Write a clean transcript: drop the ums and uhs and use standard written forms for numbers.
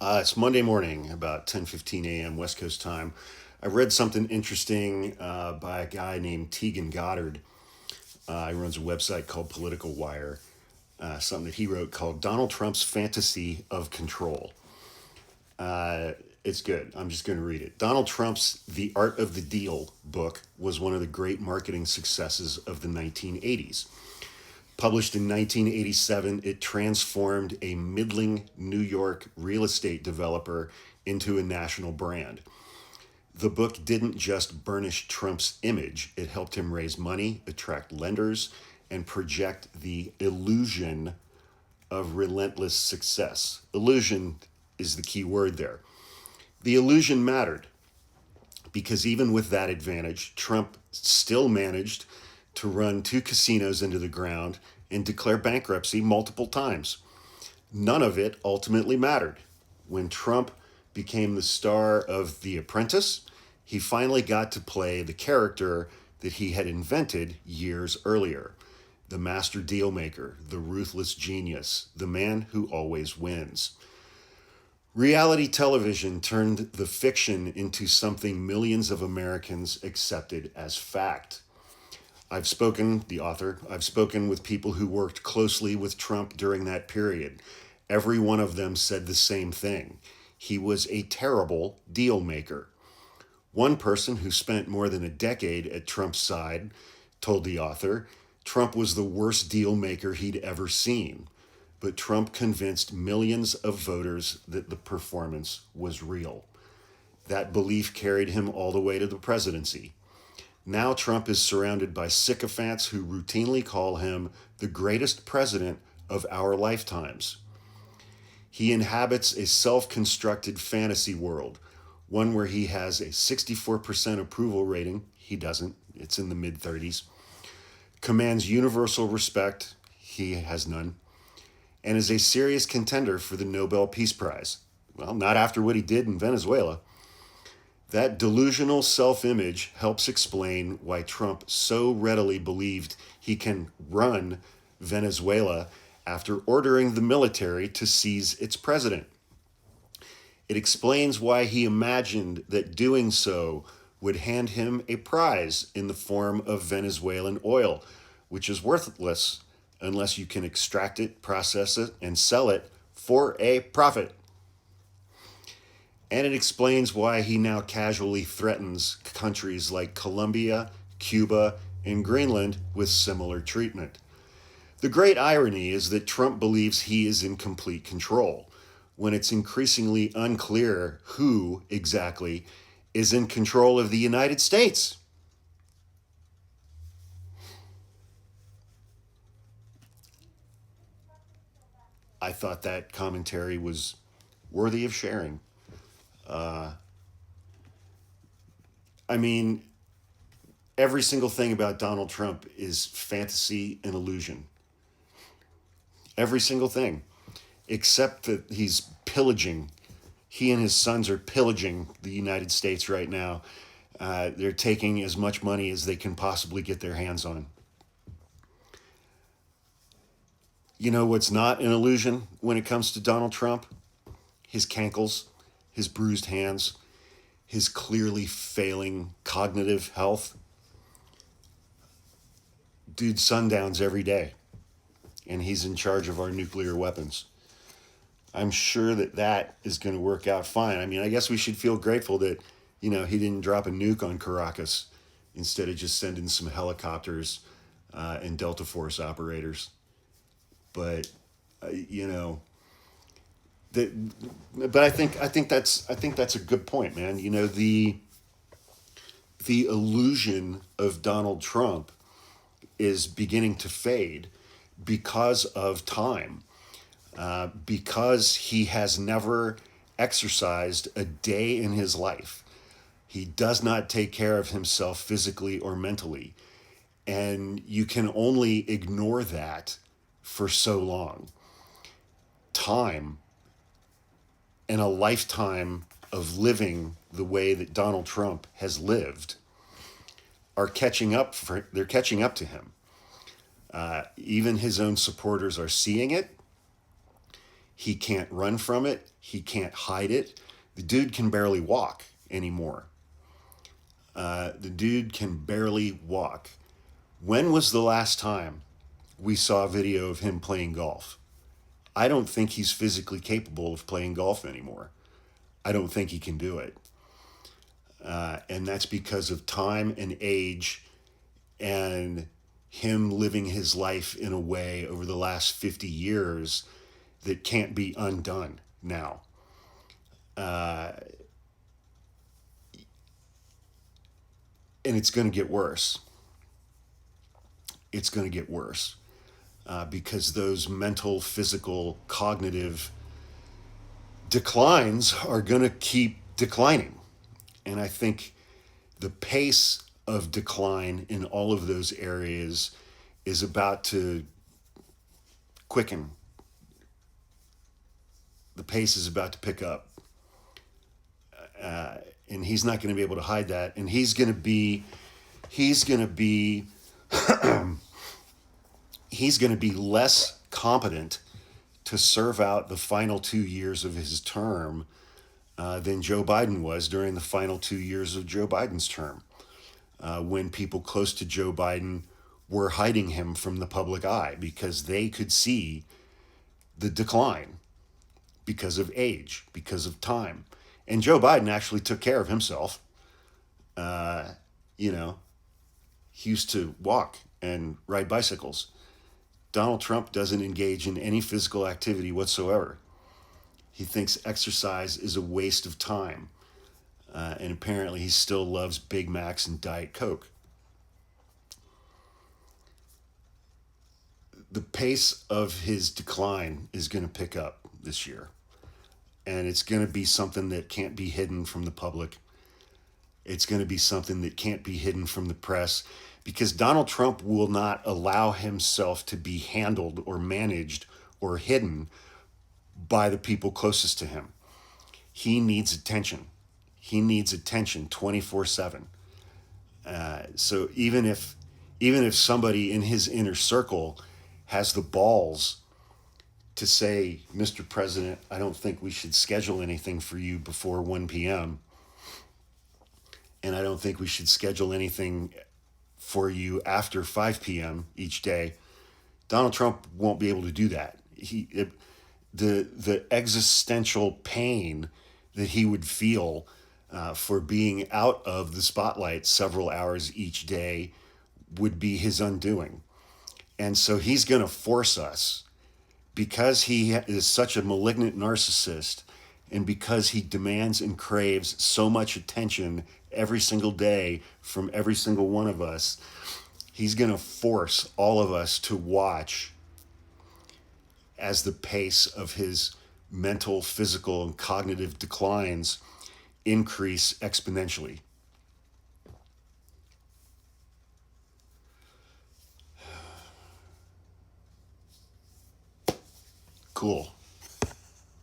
It's Monday morning, about 10:15 a.m. West Coast time. I read something interesting by a guy named Tegan Goddard. He runs a website called Political Wire. Something that he wrote called Donald Trump's Fantasy of Control. It's good. I'm just going to read it. Donald Trump's The Art of the Deal book was one of the great marketing successes of the 1980s. Published in 1987, it transformed a middling New York real estate developer into a national brand. The book didn't just burnish Trump's image, it helped him raise money, attract lenders, and project the illusion of relentless success. Illusion is the key word there. The illusion mattered because even with that advantage, Trump still managed to run two casinos into the ground and declare bankruptcy multiple times. None of it ultimately mattered. When Trump became the star of The Apprentice, he finally got to play the character that he had invented years earlier: the master dealmaker, the ruthless genius, the man who always wins. Reality television turned the fiction into something millions of Americans accepted as fact. I've spoken with people who worked closely with Trump during that period. Every one of them said the same thing. He was a terrible deal maker. One person who spent more than a decade at Trump's side told the author Trump was the worst deal maker he'd ever seen. But Trump convinced millions of voters that the performance was real. That belief carried him all the way to the presidency. Now Trump is surrounded by sycophants who routinely call him the greatest president of our lifetimes. He inhabits a self-constructed fantasy world, one where he has a 64% approval rating. He doesn't. It's in the mid-30s. Commands universal respect. He has none. And is a serious contender for the Nobel Peace Prize. Well, not after what he did in Venezuela. That delusional self-image helps explain why Trump so readily believed he can run Venezuela after ordering the military to seize its president. It explains why he imagined that doing so would hand him a prize in the form of Venezuelan oil, which is worthless unless you can extract it, process it, and sell it for a profit. And it explains why he now casually threatens countries like Colombia, Cuba, and Greenland with similar treatment. The great irony is that Trump believes he is in complete control, when it's increasingly unclear who exactly is in control of the United States. I thought that commentary was worthy of sharing. I mean, every single thing about Donald Trump is fantasy and illusion. Every single thing, except that he's pillaging. He and his sons are pillaging the United States right now. They're taking as much money as they can possibly get their hands on. You know what's not an illusion when it comes to Donald Trump? His cankles, his bruised hands, his clearly failing cognitive health. Dude sundowns every day, and he's in charge of our nuclear weapons. I'm sure that that is going to work out fine. I mean, I guess we should feel grateful that, he didn't drop a nuke on Caracas instead of just sending some helicopters and Delta Force operators. But, that, but I think that's a good point, man. The illusion of Donald Trump is beginning to fade because of time, because he has never exercised a day in his life. He does not take care of himself physically or mentally. And you can only ignore that for so long. Time and a lifetime of living the way that Donald Trump has lived they're catching up to him. Even his own supporters are seeing it. He can't run from it. He can't hide it. The dude can barely walk anymore. The dude can barely walk. When was the last time we saw a video of him playing golf? I don't think he's physically capable of playing golf anymore. I don't think he can do it. And that's because of time and age and him living his life in a way over the last 50 years that can't be undone now. And it's going to get worse. It's going to get worse because those mental, physical, cognitive declines are going to keep declining. And I think the pace of decline in all of those areas is about to quicken. The pace is about to pick up. And he's not going to be able to hide that. And he's going to be less competent to serve out the final 2 years of his term than Joe Biden was during the final 2 years of Joe Biden's term, when people close to Joe Biden were hiding him from the public eye because they could see the decline because of age, because of time. And Joe Biden actually took care of himself. He used to walk and ride bicycles. Donald Trump doesn't engage in any physical activity whatsoever. He thinks exercise is a waste of time. And apparently he still loves Big Macs and Diet Coke. The pace of his decline is going to pick up this year. And it's going to be something that can't be hidden from the public. It's going to be something that can't be hidden from the press, because Donald Trump will not allow himself to be handled or managed or hidden by the people closest to him. He needs attention. He needs attention 24/7. So even if somebody in his inner circle has the balls to say, Mr. President, I don't think we should schedule anything for you before 1 p.m. And I don't think we should schedule anything for you after 5 p.m. each day, Donald Trump won't be able to do that. The existential pain that he would feel for being out of the spotlight several hours each day would be his undoing. And so he's going to force us, because he is such a malignant narcissist, and because he demands and craves so much attention every single day from every single one of us, he's going to force all of us to watch as the pace of his mental, physical, and cognitive declines increase exponentially. Cool.